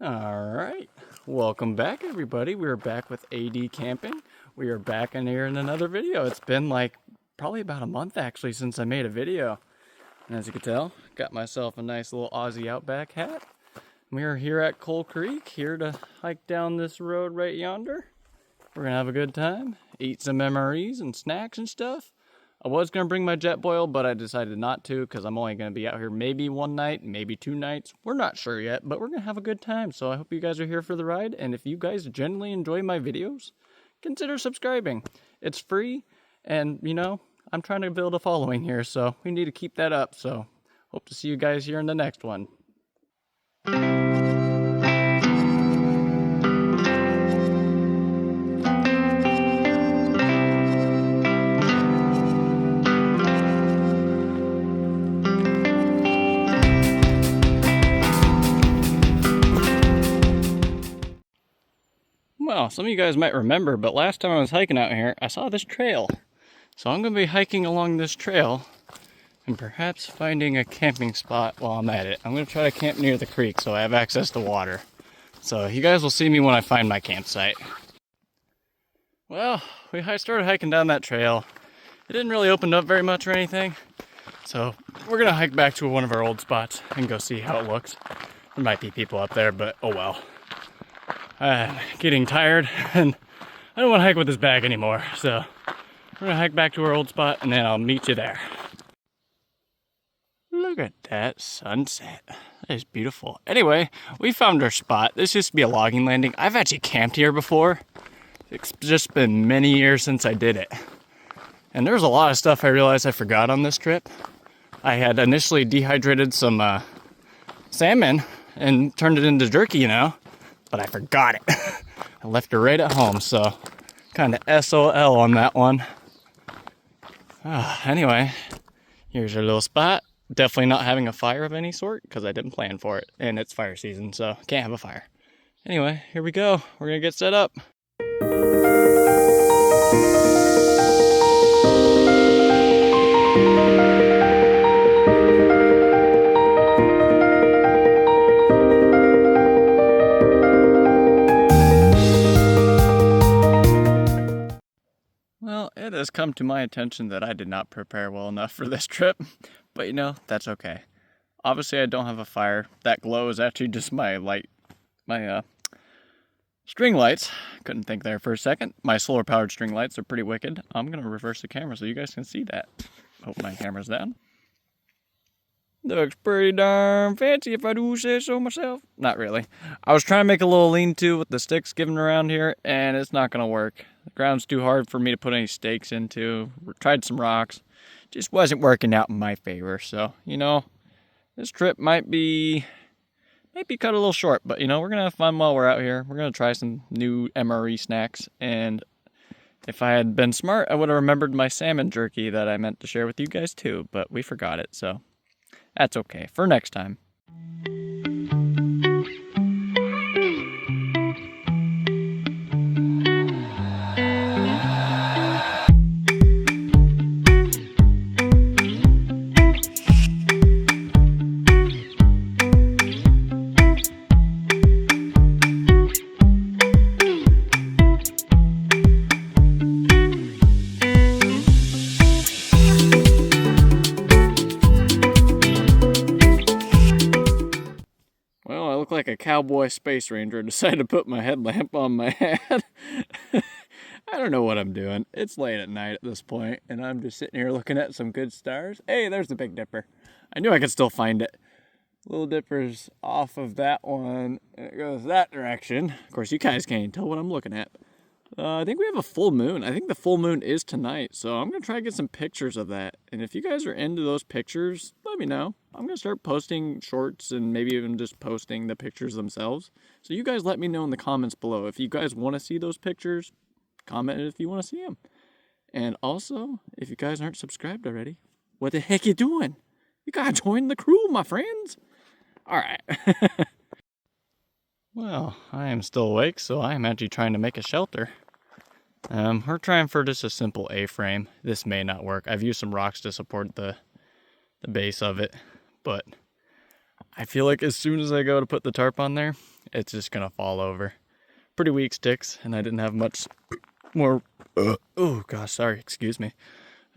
All right, welcome back everybody. We're back with AD Camping. We are back in here in another video. It's been like probably about a month actually since I made a video. And as you can tell, got myself a nice little Aussie Outback hat. We are here at Coal Creek, here to hike down this road right yonder. We're gonna have a good time, eat some MREs and snacks and stuff. I was gonna bring my jet boil, but I decided not to because I'm only gonna be out here maybe one night, maybe 2 nights. We're not sure yet, but we're gonna have a good time. So I hope you guys are here for the ride. And if you guys generally enjoy my videos, consider subscribing. It's free, and I'm trying to build a following here, so we need to keep that up. So hope to see you guys here in the next one. Well, some of you guys might remember, but last time I was hiking out here, I saw this trail. So I'm going to be hiking along this trail and perhaps finding a camping spot while I'm at it. I'm going to try to camp near the creek so I have access to water. So you guys will see me when I find my campsite. Well, we started hiking down that trail. It didn't really open up very much or anything. So we're going to hike back to one of our old spots and go see how it looks. There might be people up there, but oh well. Getting tired and I don't want to hike with this bag anymore, so we're gonna hike back to our old spot and then I'll meet you there. Look at that sunset. That is beautiful. Anyway, we found our spot. This used to be a logging landing. I've actually camped here before. It's just been many years since I did it. And there's a lot of stuff I realized I forgot on this trip. I had initially dehydrated some salmon and turned it into jerky, but I forgot it. I left it right at home, so kind of SOL on that one. Anyway, here's our little spot. Definitely not having a fire of any sort because I didn't plan for it, and it's fire season, so can't have a fire. Anyway, here we go. We're gonna get set up. Well, it has come to my attention that I did not prepare well enough for this trip, but that's okay. Obviously I don't have a fire. That glow is actually just my string lights. Couldn't think there for a second. My solar powered string lights are pretty wicked. I'm gonna reverse the camera so you guys can see that. Hope my camera's down. Looks pretty darn fancy if I do say so myself. Not really. I was trying to make a little lean-to with the sticks given around here, and it's not gonna work. The ground's too hard for me to put any stakes into. We tried some rocks. Just wasn't working out in my favor. So, this trip might be cut a little short, but we're gonna have fun while we're out here. We're gonna try some new MRE snacks, and if I had been smart, I would have remembered my salmon jerky that I meant to share with you guys too, but we forgot it, so that's okay for next time. Like a cowboy space ranger, decided to put my headlamp on my head. I don't know what I'm doing. It's late at night at this point, and I'm just sitting here looking at some good stars. Hey, there's the Big Dipper. I knew I could still find it. Little Dipper's off of that one, and it goes that direction. Of course, you guys can't even tell what I'm looking at. I think we have a full moon. I think the full moon is tonight, so I'm going to try to get some pictures of that. And if you guys are into those pictures, let me know. I'm going to start posting shorts and maybe even just posting the pictures themselves. So you guys let me know in the comments below. If you guys want to see those pictures, comment if you want to see them. And also, if you guys aren't subscribed already, what the heck you doing? You got to join the crew, my friends. All right. Well, I am still awake, so I am actually trying to make a shelter. We're trying for just a simple A-frame. This may not work. I've used some rocks to support the base of it, but I feel like as soon as I go to put the tarp on there, it's just gonna fall over. Pretty weak sticks, and I didn't have much more, oh gosh, sorry, excuse me.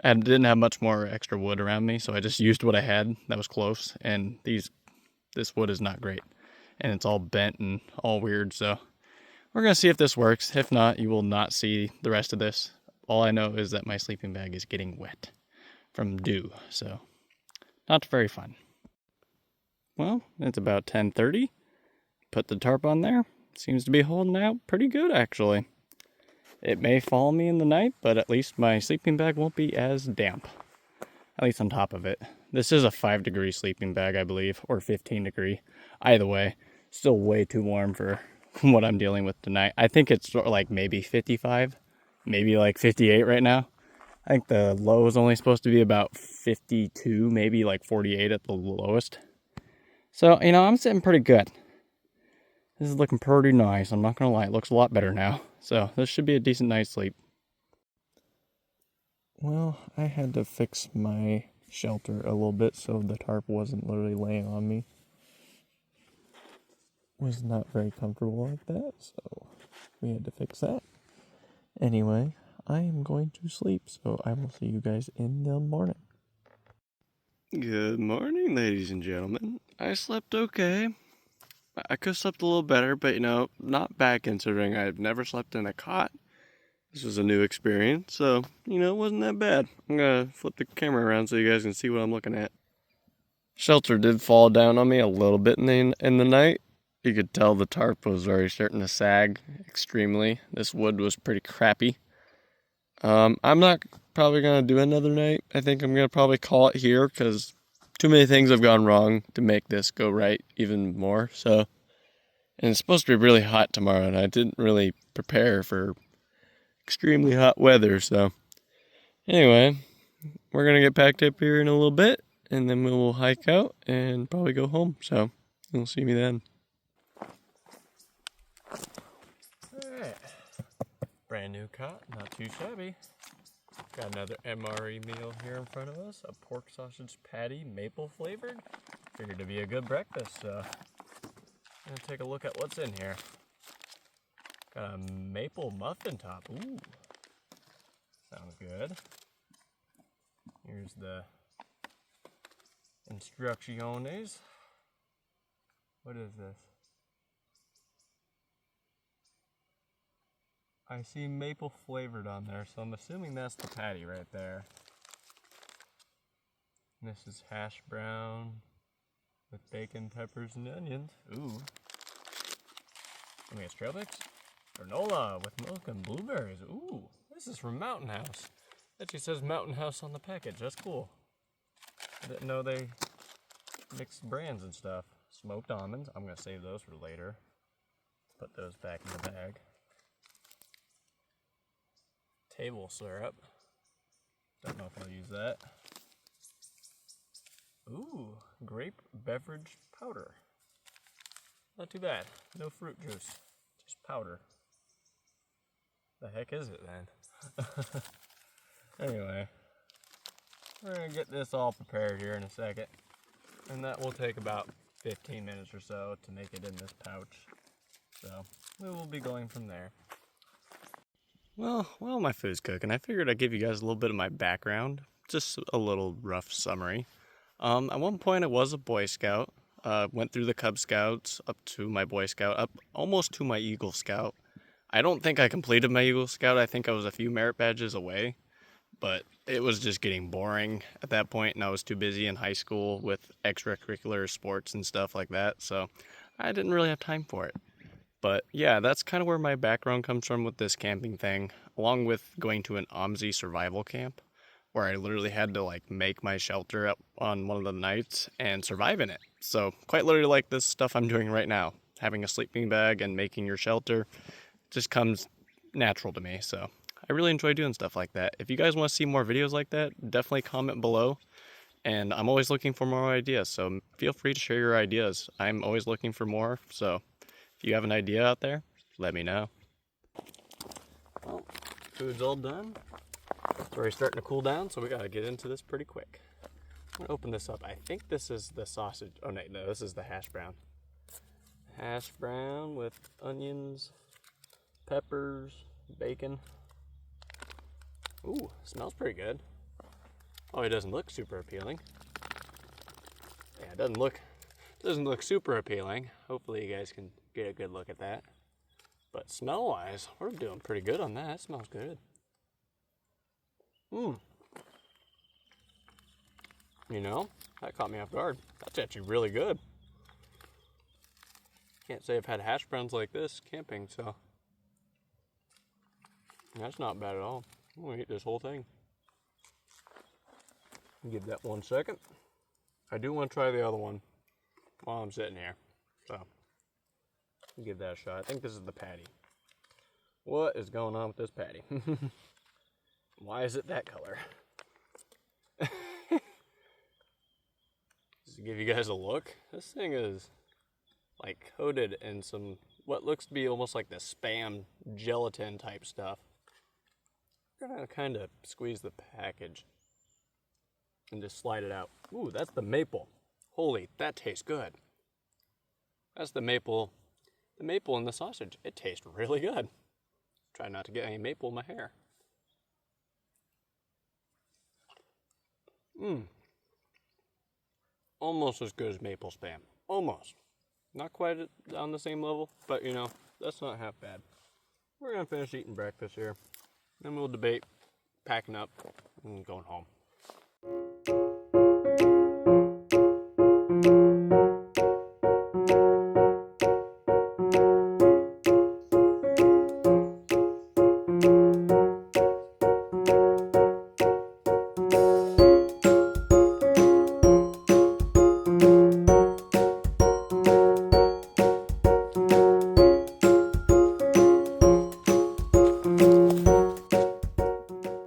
I didn't have much more extra wood around me, so I just used what I had that was close, and this wood is not great. And it's all bent and all weird, so we're gonna see if this works. If not, you will not see the rest of this. All I know is that my sleeping bag is getting wet from dew, so not very fun. Well, it's about 10:30. Put the tarp on there. Seems to be holding out pretty good, actually. It may fall me in the night, but at least my sleeping bag won't be as damp. At least on top of it. This is a 5-degree sleeping bag, I believe, or 15-degree. Either way, still way too warm for what I'm dealing with tonight. I think it's sort of like maybe 55, maybe like 58 right now. I think the low is only supposed to be about 52, maybe like 48 at the lowest. So, you know, I'm sitting pretty good. This is looking pretty nice. I'm not going to lie. It looks a lot better now. So this should be a decent night's sleep. Well, I had to fix my shelter a little bit so the tarp wasn't literally laying on me. Was not very comfortable like that, so we had to fix that. Anyway, I am going to sleep, so I will see you guys in the morning. Good morning, ladies and gentlemen. I slept okay. I could have slept a little better, but you know, not bad considering I've never slept in a cot. This was a new experience, so, you know, it wasn't that bad. I'm gonna flip the camera around so you guys can see what I'm looking at. Shelter did fall down on me a little bit in the night. You could tell the tarp was already starting to sag extremely. This wood was pretty crappy. I'm not probably gonna do another night. I think I'm gonna probably call it here because too many things have gone wrong to make this go right even more. So, and it's supposed to be really hot tomorrow, and I didn't really prepare for extremely hot weather. So, anyway, we're gonna get packed up here in a little bit, and then we will hike out and probably go home. So, you'll see me then. All right, brand new cot, not too shabby. Got another MRE meal here in front of us, a pork sausage patty, maple flavored. Figured it'd be a good breakfast, so I'm gonna take a look at what's in here. Got a maple muffin top, ooh, sounds good. Here's the instrucciones. What is this? I see maple flavored on there, so I'm assuming that's the patty right there. And this is hash brown with bacon, peppers, and onions. Ooh. Let me get trail mix. Granola with milk and blueberries. Ooh, this is from Mountain House. It actually says Mountain House on the package. That's cool. I didn't know they mixed brands and stuff. Smoked almonds. I'm going to save those for later. Put those back in the bag. Table syrup. Don't know if I'll use that. Ooh, grape beverage powder. Not too bad. No fruit juice, just powder. The heck is it then? Anyway, we're gonna get this all prepared here in a second, and that will take about 15 minutes or so to make it in this pouch. So we will be going from there. Well, while my food's cooking, I figured I'd give you guys a little bit of my background, just a little rough summary. At one point I was a Boy Scout, went through the Cub Scouts, up to my Boy Scout, up almost to my Eagle Scout. I don't think I completed my Eagle Scout, I think I was a few merit badges away, but it was just getting boring at that point, and I was too busy in high school with extracurricular sports and stuff like that, so I didn't really have time for it. But yeah, that's kind of where my background comes from with this camping thing, along with going to an OMSI survival camp, where I literally had to like make my shelter up on one of the nights and survive in it. So quite literally like this stuff I'm doing right now, having a sleeping bag and making your shelter just comes natural to me. So I really enjoy doing stuff like that. If you guys want to see more videos like that, definitely comment below. And I'm always looking for more ideas, so feel free to share your ideas. I'm always looking for more, so if you have an idea out there, let me know. Well, food's all done. It's already starting to cool down, so we gotta get into this pretty quick. I'm gonna open this up. I think this is the sausage. Oh no, this is the hash brown. Hash brown with onions, peppers, bacon. Ooh, smells pretty good. Oh, it doesn't look super appealing. Yeah, it doesn't look super appealing. Hopefully you guys can get a good look at that. But smell-wise, we're doing pretty good on that. It smells good. You know, that caught me off guard. That's actually really good. Can't say I've had hash browns like this camping, so that's not bad at all. I'm gonna eat this whole thing. Give that 1 second. I do want to try the other one while I'm sitting here, so give that a shot. I think this is the patty. What is going on with this patty? Why is it that color? Just to give you guys a look, this thing is like coated in some what looks to be almost like the Spam gelatin type stuff. I'm gonna kind of squeeze the package and just slide it out. Ooh, that's the maple. Holy, that tastes good. That's the maple in the sausage. It tastes really good. Try not to get any maple in my hair. Almost as good as maple Spam. Almost. Not quite on the same level, but you know, that's not half bad. We're gonna finish eating breakfast here. Then we'll debate packing up and going home.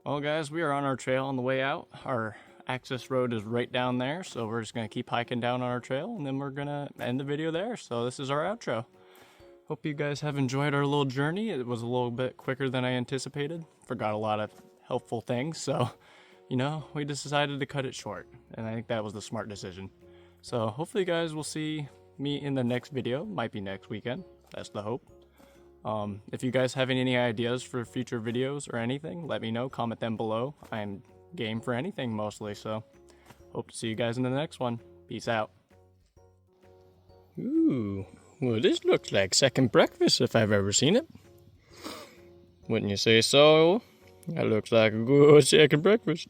Well guys, we are on our trail on the way out. Our access road is right down there, so we're just going to keep hiking down on our trail, and then we're going to end the video there. So this is our outro. Hope you guys have enjoyed our little journey. It was a little bit quicker than I anticipated. Forgot a lot of helpful things, so you know, we just decided to cut it short, and I think that was the smart decision. So hopefully you guys will see me in the next video. Might be next weekend. That's the hope. If you guys have any ideas for future videos or anything, let me know. Comment them below. I'm game for anything mostly, so hope to see you guys in the next one. Peace out. Ooh, well, this looks like second breakfast if I've ever seen it. Wouldn't you say so? That looks like a good second breakfast.